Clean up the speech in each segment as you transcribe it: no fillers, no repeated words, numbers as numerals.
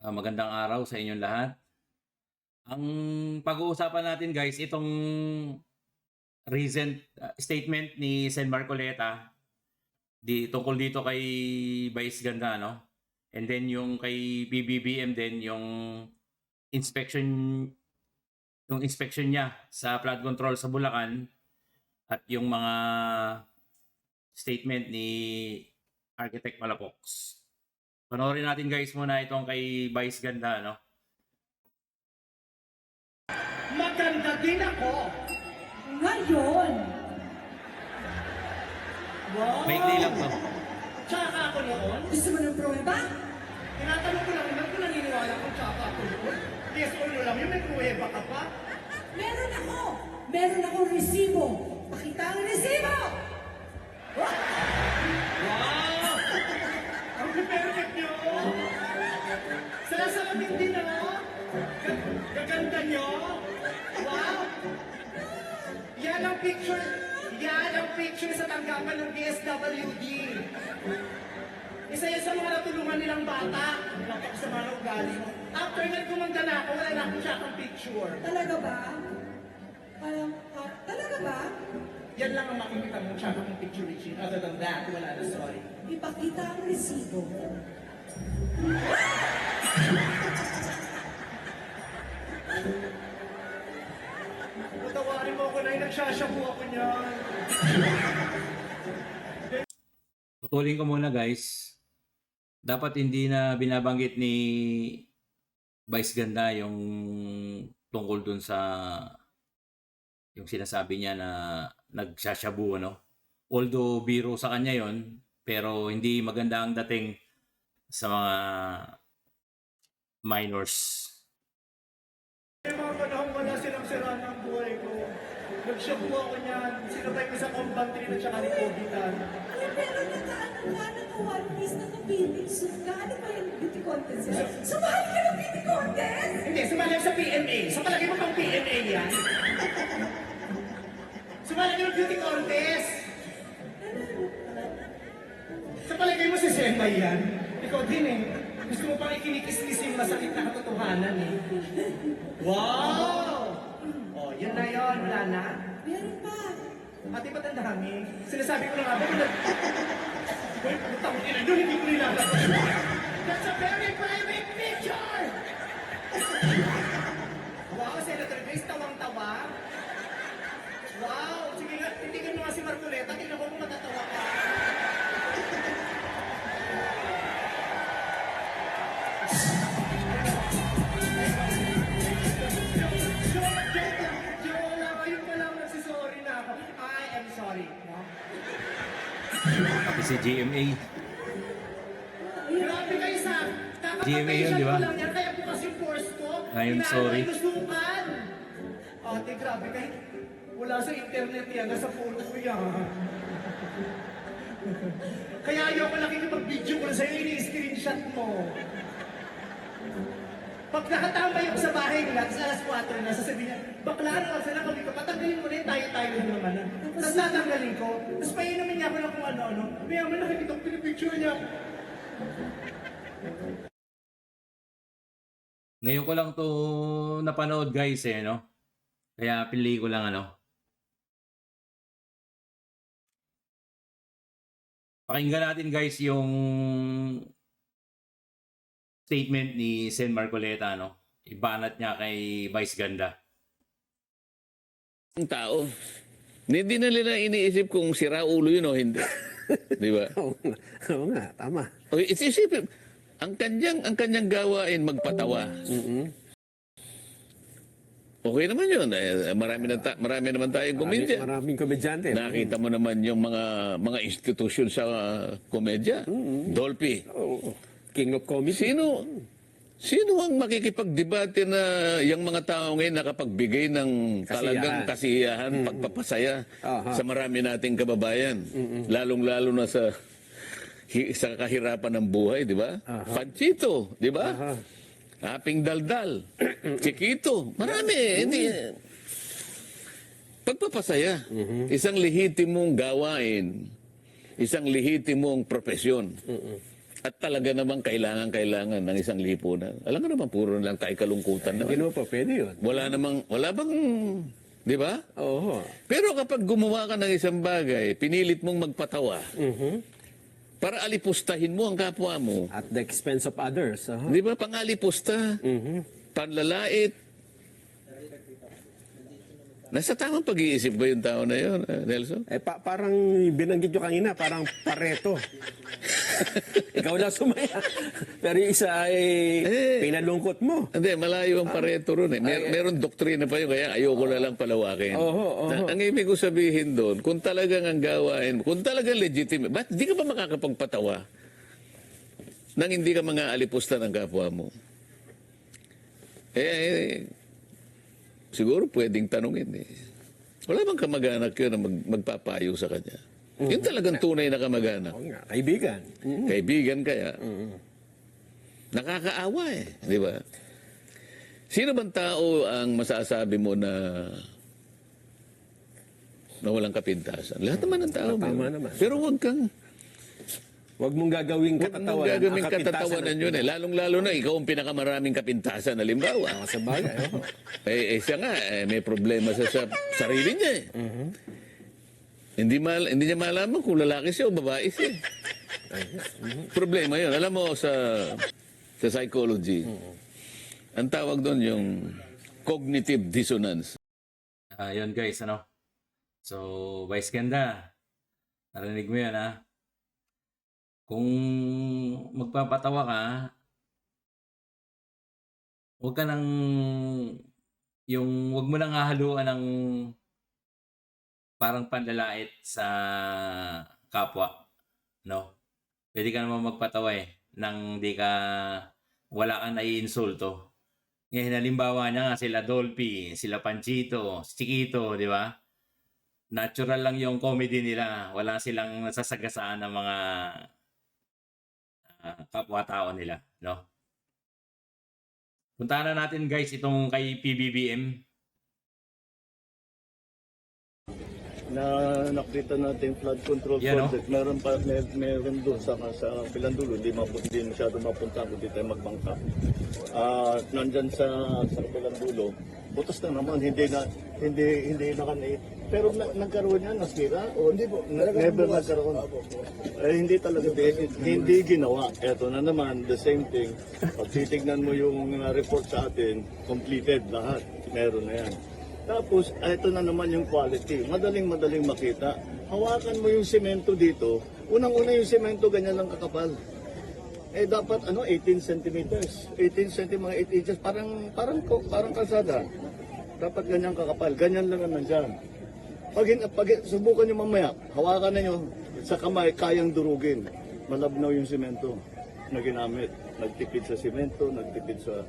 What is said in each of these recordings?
Magandang araw sa inyong lahat. Ang pag-uusapan natin guys, itong recent statement ni Sen Marcoleta tungkol dito kay Vice Ganda, no? And then yung kay PBBM din, inspection yung inspection niya sa flood control sa Bulacan at yung mga statement ni Architect Palafox. Panoorin natin guys muna itong kay Vice Ganda, no? Maganda din ako. Ngayon, Wow! Maikli lang to. Tsaka ako noon. gusto mo ng pruweba? Tinatanong ko lang naman kung naniniwala kung tsaka ako noon. Yes or no lang yun, may pruweba ka pa. Meron ako! Meron akong resibo! Pakita ang resibo! Wow! Ang perfect nyo! Salasalamin din ako. Gaganda nyo. Wow! Yan ang picture. Yan ang picture sa tanggapan ng DSWD. Isa yan sa mga natulungan nilang bata. Napak sa mga ugali mo. After nagkumanda na ako, wala na akong tsakang picture. Talaga ba? Talaga ba? Yan lang ang makikita mong tsakang picture, Richie. Other than that, wala na, sorry. Ipakita ang resibo. Patawarin mo ako na yung nagsashabu ako niyan. Putulin ko muna guys. Dapat hindi na binabanggit ni Vice Ganda yung tungkol dun sa yung sinasabi niya na nagsashabu, ano? Although biro sa kanya yon, pero hindi maganda ang dating sa mga minors. May mga panahon wala silang sira ng buhay ko. Nagshabu ako niyan. Sinabay ko sa compantry na tsaka ni Kobitan. Ay, pero nakaano ka ng one piece na kapiling suit ka? Ano ba yung beauty contest yan? Sumali ka ng beauty contest? Hindi, sumali ako sa PMA. Sa palagay mo pang PMA yan? Sumali ako ng beauty contest. Sa palagay mo si Sembay yan? Ikaw din eh. Gusto mo pang ikinikis-kis yung masakit na katotohanan eh. Wow! Oh, yun na yun. Wala na. Meron pa. Ate, ba't ang dami? Sinasabi ko na nga ba? Uy, putang ina doon, hindi ko nilalabas. That's a very private picture! Wow, Senator Grace, tawang-tawa. Wow, sige nga, tindigan mo nga si Marcoleta, tingnan ko kung matatawa ka. Joke lang, ayun pa lang, nagsisorry na ako. I am sorry, no? Pati si GMA. Grabe kayo sa GMA yun, di ba? lang yan, kaya bukas yung course ko. I am sorry. Inusukan. Ate, grabe kayo. Wala sa internet yan, nasa phone ko yan. Kaya ayoko nakikipag-video ko na sa'yo, ini-screenshot mo. Pag nakatambay ako sa bahay nila, sa alas 4 na, sasabihin niya, bakla na lang sana kami ka, patanggalin mo na yung tayo-tayo na naman. Tapos tatanggalin ko, tapos painumin niya ako ng kung ano-ano. Kaya man nakikita ko, pinipicture niya ako. Ngayon ko lang to napanood guys eh, no? Kaya pili ko lang ano. Pakinggan natin guys yung statement ni Sen Marcoleta, no? Ibanat niya kay Vice Ganda. Ang tao. Hindi na nila iniisip kung sira ulo yun o hindi. Di ba? Oo nga, tama. O isipin, ang kanyang gawain magpatawa. Okay naman yun. Marami naman tayong komedya. Maraming komedyante. Nakita mo naman yung mga institusyon sa komedya. Dolphy. Oo. King of comedy. Sino ang makikipagdebate na yung mga tao ngayon nakapagbigay ng talagang kasiyahan, pagpapasaya Aha. sa marami nating kababayan? Lalong-lalo na sa kahirapan ng buhay, di ba? Panchito, di ba? Aping daldal, Chiquito, marami. Hindi. Pagpapasaya, isang lehitimong gawain, isang lehitimong profesyon. At talaga namang kailangan ng isang lipunan. Alam nga naman, puro lang tayo kalungkutan na. Ginawa pa, pwede yun. Wala bang, di ba? Oo. Pero kapag gumawa ka ng isang bagay, pinilit mong magpatawa, para alipustahin mo ang kapwa mo. At the expense of others. Di ba? Pangalipusta, panlalait. Nasa tamang pag-iisip ba yung tao na yun, Nelson? Parang binanggit nyo kanina, parang Pareto. Ikaw na sumaya. Pero yung isa ay pinalungkot mo. Hindi, malayo ang Pareto ron eh. Meron doktrina pa yun, kaya ayoko na lang palawakin. Ang ibig ko sabihin doon, kung talagang ang gawain mo, kung talagang legitimate, ba't di ka ba makakapagpatawa nang hindi ka mga alipusta ng kapwa mo? Siguro pwedeng tanungin eh. Wala bang kamag-anak yun na magpapayo sa kanya? Yun talagang tunay na kamag-anak. Oo nga, kaibigan. Kaibigan kaya. Nakakaawa eh, di ba? Sino bang tao ang masasabi mo na walang kapintasan? Lahat naman ng tao. Tama naman. Pero Huwag mong gagawing Huwag mong katatawanan. gagawing Ang kapintasan katatawanan yun eh. Lalong-lalo na ikaw ang pinakamaraming kapintasan. Halimbawa. Sa bagay. Siya nga, may problema sa sarili niya eh. Hindi niya malaman kung lalaki siya o babae siya. Problema yun. Alam mo, sa psychology, ang tawag doon yung cognitive dissonance. Yun guys, ano? So, Vice Ganda, narinig mo yan, ha? Kung magpapatawa ka, huwag mo nang hahaluan ng parang panlalait sa kapwa, no? Pwede ka naman magpatawa nang wala kang naiinsulto. Ngayon, halimbawa niya nga sila Dolphy, sila Panchito, Chiquito, di ba? Natural lang yung comedy nila. Wala silang nasasagasaan ng mga kapwa-tao nila, no? Puntahan na natin guys itong kay PBBM. Na nakita natin flood control Yan, project. Meron doon sa Pilandulo, hindi masyado mapunta, hindi tayo magbangka. Nandyan sa Pilandulo, butas na naman, hindi nakanait. Pero nagkaroon yan, nasira? O hindi po, never nagkaroon. Hindi talaga, hindi ginawa. Eto na naman, the same thing. Pag titignan mo yung report sa atin, completed lahat. Meron na yan. Tapos, ito na naman yung quality. Madaling makita. Hawakan mo yung semento dito. Unang-una yung semento, ganyan lang kakapal. Dapat 18 centimeters. 18 cm, mga 8 inches. Parang kalsada. Dapat ganyan kakapal. Ganyan lang naman dyan. Pag subukan nyo mamaya, hawakan na nyo sa kamay, kayang durugin. Malabnaw yung semento na ginamit. Nagtipid sa semento, nagtipid sa...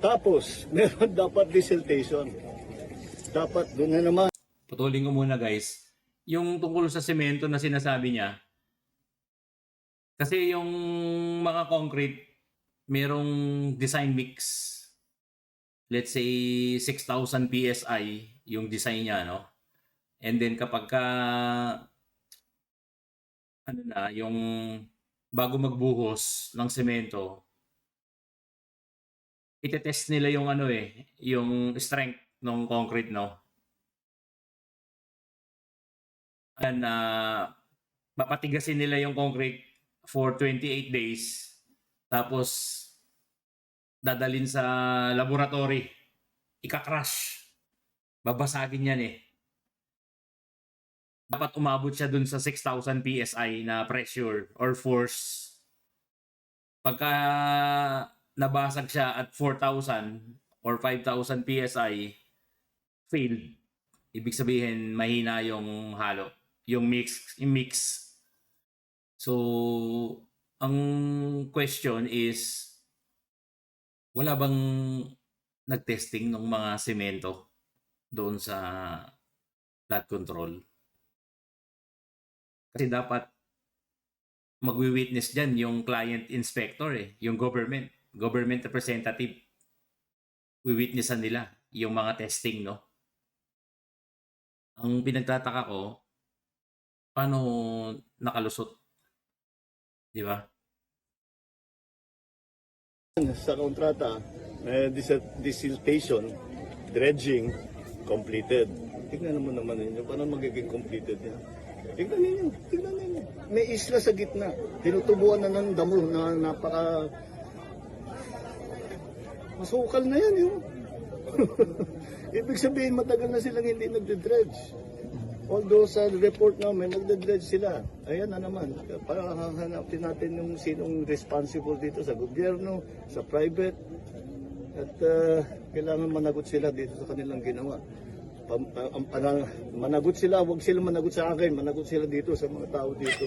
Tapos, meron dapat desiltation. Dapat doon na naman. Putulin ko muna guys. Yung tungkol sa semento na sinasabi niya, kasi yung mga concrete, merong design mix. Let's say 6,000 PSI yung design niya, no? And then kapag yung bago magbuhos ng semento, itetest nila yung yung strength ng concrete, no? And papatigasin nila yung concrete for 28 days. Tapos dadalin sa laboratory. Ika-crush. Babasagin yan Dapat umabot siya dun sa 6,000 PSI na pressure or force. Pagka nabasag siya at 4,000 or 5,000 PSI, failed. Ibig sabihin, mahina yung halo. Yung mix. So, ang question is, wala bang nag-testing ng mga semento doon sa flood control? Kasi dapat magwi-witness dyan yung client inspector yung government representative. Wi-witnessan nila yung mga testing, no? Ang pinagtataka ko, paano nakalusot Di ba? Sa kontrata, desiltation, dredging, completed. Tingnan naman ninyo, paano magiging completed yan? Tingnan ninyo. May isla sa gitna. Tinutubuan na ng damo na napaka... Masukal na yan, yun. Ibig sabihin, matagal na silang hindi nagde-dredge. Although sa report namin, nagde-dredge sila. Ayan na naman. Para hahanapin natin yung sinong responsible dito sa gobyerno, sa private. At kailangan managot sila dito sa kanilang ginawa. Managot sila, huwag sila managot sa akin, managot sila dito sa mga tao dito.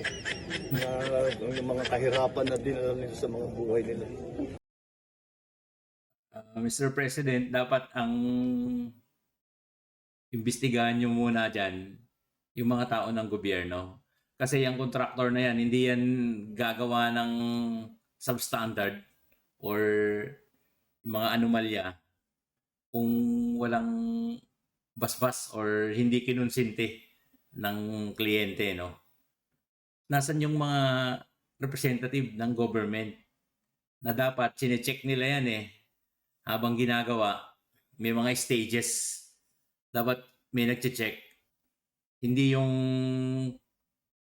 Yung mga kahirapan na dinala nila sa mga buhay nila. Mr. President, dapat ang imbestigahan nyo muna dyan yung mga tao ng gobyerno. Kasi yung contractor na yan, hindi yan gagawa ng substandard or mga anomalya kung walang basbas or hindi kinonsente ng kliyente, no? Nasaan yung mga representative ng government na dapat sinecheck nila yan habang ginagawa, may mga stages. Dapat may nagche-check. Hindi yung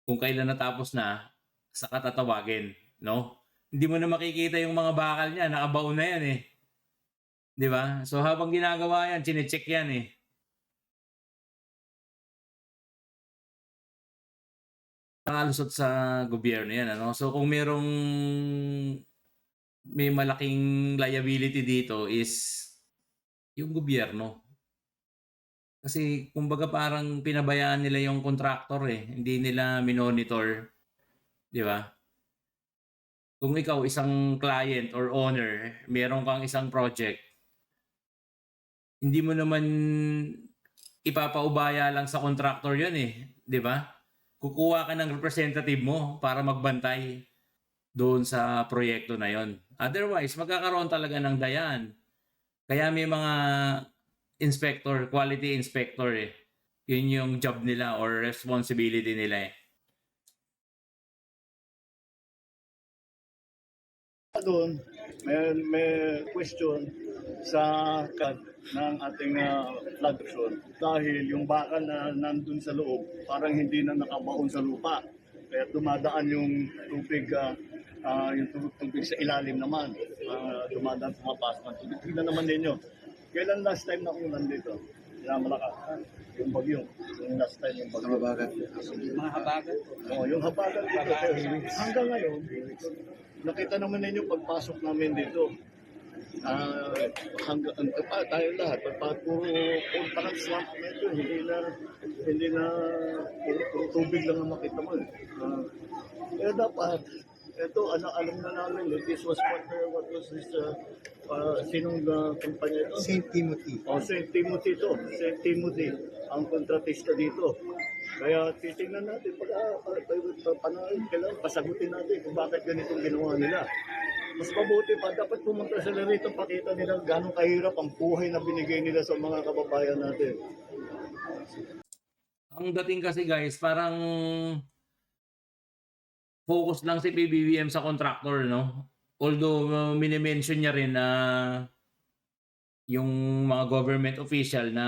kung kailan natapos na, saka tatawagin, no? Hindi mo na makikita yung mga bakal niya, nakabaon na yan Di ba? So habang ginagawa yan, sinecheck yan Nakalusot sa gobyerno yan, ano? So kung may malaking liability dito is yung gobyerno. Kasi kumbaga parang pinabayaan nila yung contractor hindi nila minonitor, di ba? Kung ikaw isang client or owner, meron kang isang project, hindi mo naman ipapaubaya lang sa contractor yun di ba? Kukuha ka ng representative mo para magbantay doon sa proyekto na yon. Otherwise, magkakaroon talaga ng dayan. Kaya may mga inspector, quality inspector Yun yung job nila or responsibility nila Doon, may question sa cut ng ating flood zone dahil yung bakal na nandun sa loob parang hindi na nakabaon sa lupa. Kaya dumadaan yung tubig, tubig sa ilalim naman. Dumadaan pumapasok ng tubig. Tignan naman ninyo. Kailan last time na kung nandito? Malakas. Yung bagyo. Yung last time yung bagyo. Mga habagat. Oo, yung habagat dito. Hanggang ngayon, nakita naman ninyo pagpasok namin dito. Tayo lahat, puro parang swamp medyo, hindi na puro tubig lang ang makita mo. Kaya dapat, ito, alam na namin, this was what was this, sinong kumpanya ito? St. Timothy. St. Timothy ito. St. Timothy, ang kontratista dito. Kaya titingnan natin, kailangan pasagutin natin kung bakit ganitong ginawa nila. Mas mabuti pa, dapat pumunta sila rito, pakita nila gano'ng kahirap ang buhay na binigay nila sa mga kababayan natin. Ang dating kasi guys, parang focus lang si PBBM sa contractor, no? Although minimension niya rin na yung mga government official na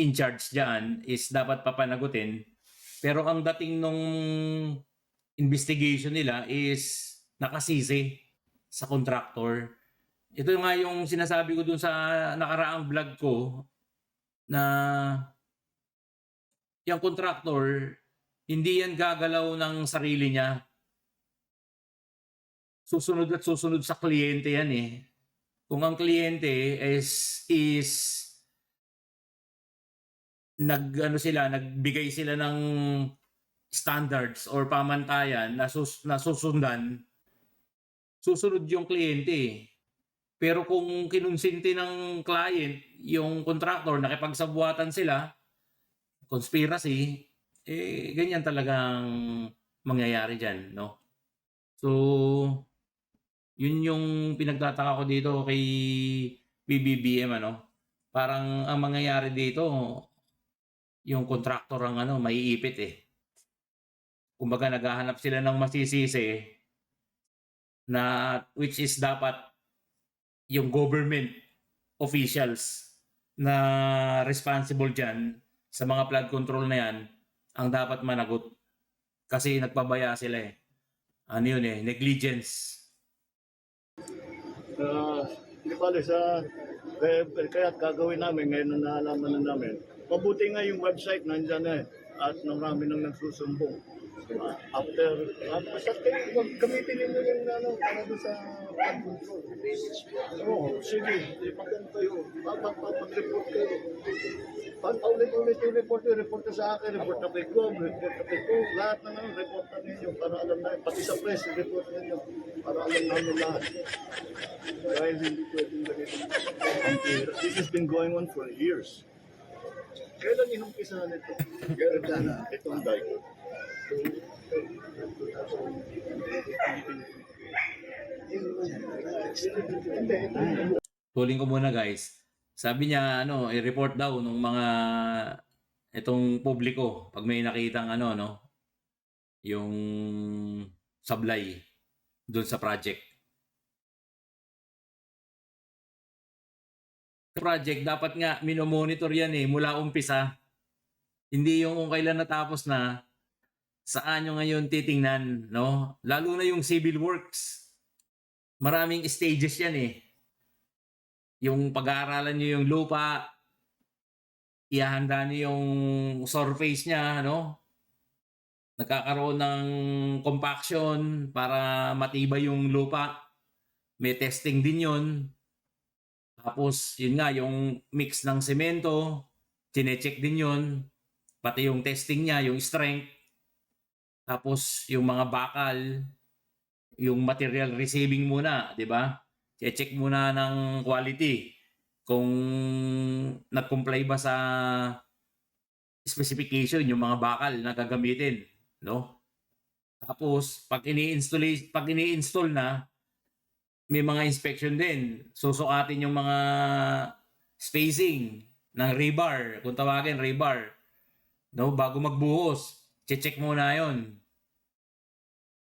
in charge dyan is dapat papanagutin. Pero ang dating nung investigation nila is nakasisi sa contractor. Ito nga yung sinasabi ko dun sa nakaraang vlog ko na yung contractor, hindi yan gagalaw ng sarili niya. Susunod at susunod sa kliyente yan Kung ang kliyente is nagbigay sila ng standards or pamantayan na susundan, susunod yung kliyente. Pero kung kinonsinti ng client, yung contractor, nakipagsabuatan sila, conspiracy, ganyan talagang mangyayari dyan, no? So, yun yung pinagtataka ko dito kay PBBM, Parang ang mangyayari dito, yung contractor ang maiipit Kumbaga naghahanap sila ng masisisi na which is dapat yung government officials na responsible dyan sa mga flood control na yan ang dapat managot. Kasi nagpabaya sila eh. Ano yun eh, negligence. Hindi pala kaya gagawin namin ngayon na naalaman na namin. Mabuti nga yung website nandyan eh at marami nang nagsusumbong. Basta kayo, gamitin ninyo yung para doon sa flood control. Oo, sige, lipagan kayo. Mag-report kayo. Paulit-ulit yung report na sa akin, report na kay Gob, report na kay Gob, lahat ng report na ninyo para alam na, pati sa press, report ninyo para alam namin lahat. Dahil hindi pwedeng ganito. This has been going on for years. Kailan inumpisahan ito? Kailan na itong dike? Tuling ko muna guys. Sabi niya i-report daw nung mga itong publiko pag may nakitang yung sablay doon sa project. Project dapat nga minomonitor yan mula umpisa. Hindi yung kung kailan natapos na, saan nyo ngayon titingnan, no? Lalo na yung civil works. Maraming stages yan Yung pag-aaralan nyo yung lupa, ihahanda nyo yung surface niya, no? Nagkakaroon ng compaction para matibay yung lupa. May testing din yun. Tapos, yun nga, yung mix ng semento, chinecheck din yun. Pati yung testing niya, yung strength. Tapos, yung mga bakal, yung material receiving muna, di ba? I-check muna ng quality kung nag-comply ba sa specification yung mga bakal na gagamitin, no? Tapos pag ini-install na, may mga inspection din. Susukatin yung mga spacing ng rebar, kung tawagin rebar, no? Bago magbuhos, check muna 'yon.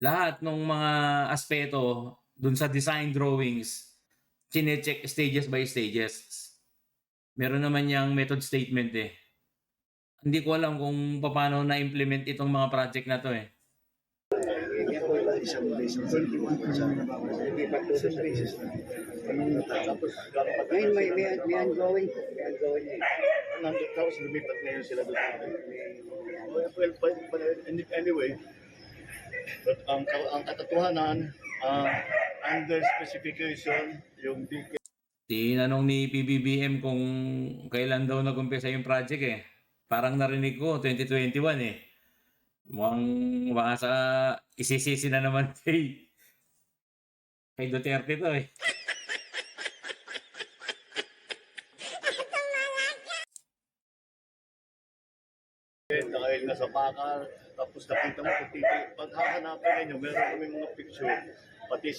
Lahat ng mga aspeto dun sa design drawings, chine-check stages by stages. Meron naman yung method statement Hindi ko alam kung paano na-implement itong mga project na to Ngayon may ongoing. Tapos lumipat ngayon sila doon. Well, anyway, but ang katotohanan, under specification, yung DK Tinanong ni PBBM kung kailan daw nag-umpisa yung project Parang narinig ko 2021 Mukhang baka sa isisisi na naman kay Duterte to dahil nasa bakal, tapos nakita mo, pag hahanapin ninyo, meron kami mga picture, pati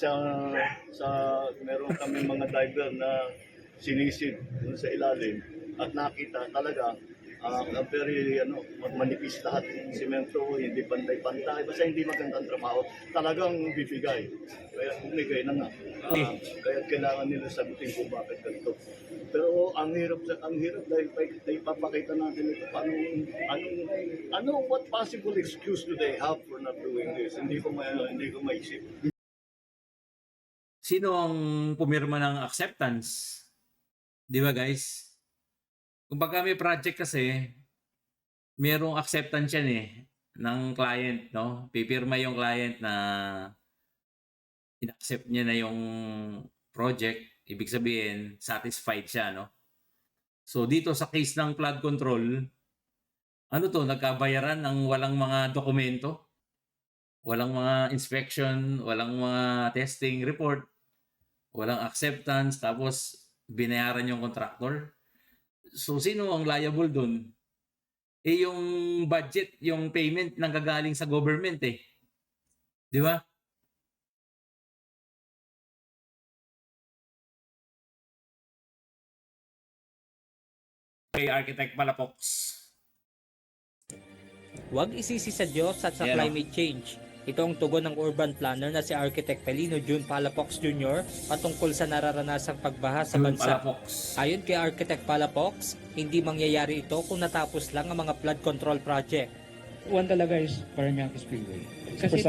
meron kami mga diver na sinisid dun sa ilalim, at nakita talaga, very, manipis lahat ng simento, hindi pantay-pantay, basta hindi magandang trabaho, talagang bibigay. Kaya bumigay na nga. Kaya kailangan nila sagutin kung bakit ganito. Pero ang hirap dahil ipapakita natin ito what possible excuse do they have for not doing this? Hindi ko maisip. Sino ang pumirma ng acceptance? Di ba guys? Kung pagka may project kasi, merong acceptance yan ng client, no? Pipirma yung client na in-accept niya na yung project. Ibig sabihin, satisfied siya, no? So, dito sa case ng flood control, nagkabayaran ng walang mga dokumento, walang mga inspection, walang mga testing report, walang acceptance, tapos binayaran yung contractor. So, sino ang liable dun? Yung budget, yung payment nanggagaling sa government Di ba? Kay Architect Palafox. Huwag isisi sa Diyos at sa Ayan, climate change. Ito ang tugon ng urban planner na si Architect Pelino June Palafox Jr. patungkol sa nararanasang pagbaha sa June bansa. Palafox. Ayon kay Architect Palafox, hindi mangyayari ito kung natapos lang ang mga flood control project. One talaga is Parañaque Spillway. Kasi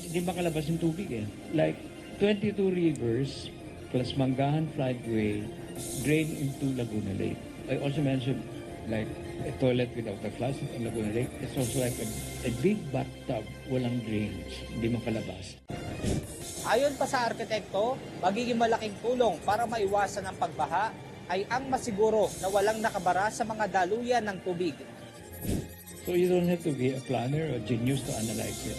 di makalabas yung tubig eh. Like 22 rivers plus Mangahan Floodway drain into Laguna Lake. I also mentioned like a toilet without a flush in Laguna Lake. It's also like a big bathtub, walang drainage, hindi makalabas. Ayon pa sa arkitekto, magiging malaking tulong para maiwasan ang pagbaha ay ang masiguro na walang nakabara sa mga daluyan ng tubig. So you don't have to be a planner or genius to analyze it.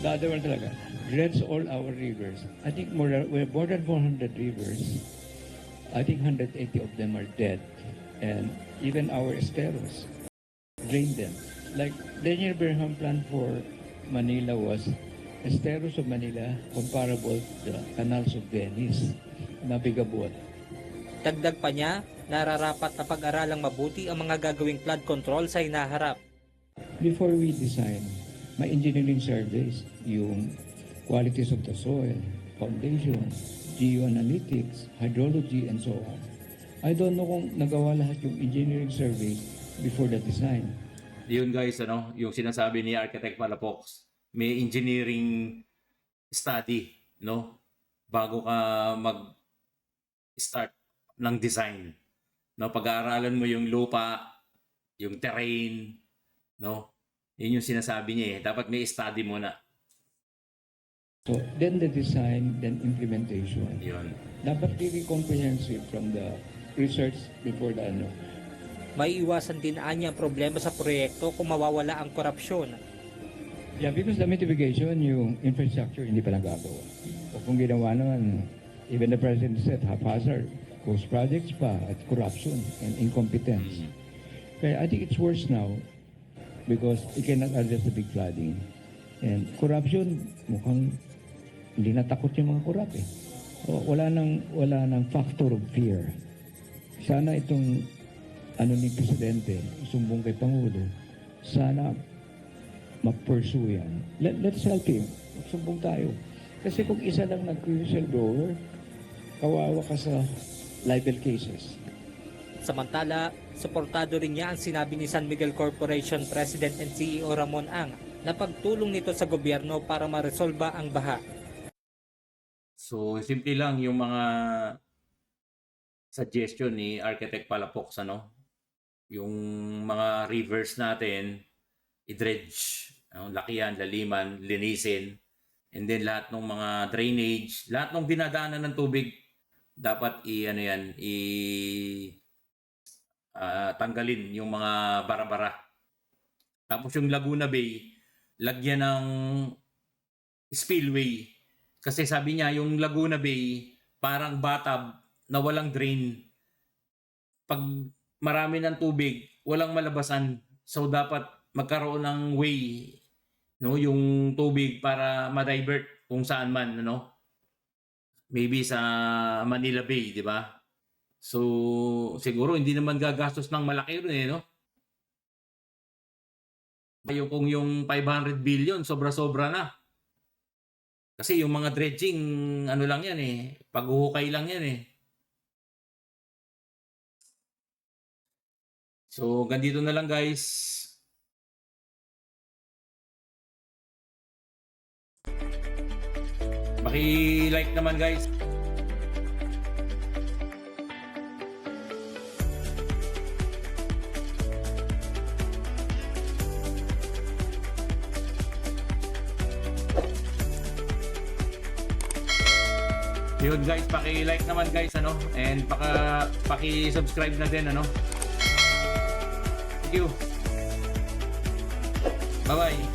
The other one talaga, dredge all our rivers. I think we're more than 400 rivers. I think 180 of them are dead. And even our esteros, drain them. Like Daniel Burnham plan for Manila was esteros of Manila comparable to the canals of Venice, navigable. Dagdag pa niya, nararapat na pag-aralang mabuti ang mga gagawing flood control sa hinaharap. Before we design, may engineering surveys, yung qualities of the soil, foundation, geoanalytics, hydrology, and so on. I don't know kung nagawa lahat yung engineering surveys before the design. Yun guys, yung sinasabi ni Architect Palafox, may engineering study, no? Bago ka mag-start ng design. No, pag-aaralan mo yung lupa, yung terrain, no? Yun yung sinasabi niya eh. Dapat may study muna. So, then the design, then implementation. Yun. Dapat really comprehensive from the research before the ano. May iwasan din anya ang problema sa proyekto kung mawawala ang korupsyon. Yeah, because the mitigation, yung infrastructure, hindi pa nagagawa. O kung ginawa naman, even the President said, haphazard, ghost projects pa, at corruption and incompetence. Kaya I think it's worse now because it cannot address the big flooding. And corruption, mukhang hindi natakot yung mga korap eh. O, wala nang factor of fear. Sana itong ni Presidente, sumbong kay Pangulo, sana ma-pursue yan. Let's help him. Sumbong tayo. Kasi kung isa lang nag-whistleblower, kawawa ka sa libel cases. Samantala, suportado rin niya ang sinabi ni San Miguel Corporation President and CEO Ramon Ang na pagtulong nito sa gobyerno para maresolba ang baha. So, simple lang yung mga suggestion ni Architect Palafox, yung mga rivers natin, i-dredge, lakihan, laliman, linisin, and then lahat ng mga drainage, lahat ng dinadaanan ng tubig, dapat tanggalin yung mga bara-bara. Tapos yung Laguna Bay, lagyan ng spillway. Kasi sabi niya, yung Laguna Bay, parang bathtub na walang drain. Pag marami ng tubig, walang malabasan. So dapat magkaroon ng way, yung tubig para ma-divert kung saan man, maybe sa Manila Bay, di ba? So siguro hindi naman gagastos ng malaki rin, Kung yung 500 billion, sobra-sobra na. Kasi yung mga dredging, lang yan paghuhukay lang yan So, ganito na lang guys. Paki-like naman guys. Yun guys, paki-like naman guys, and paki-subscribe na din, Thank you. Bye-bye.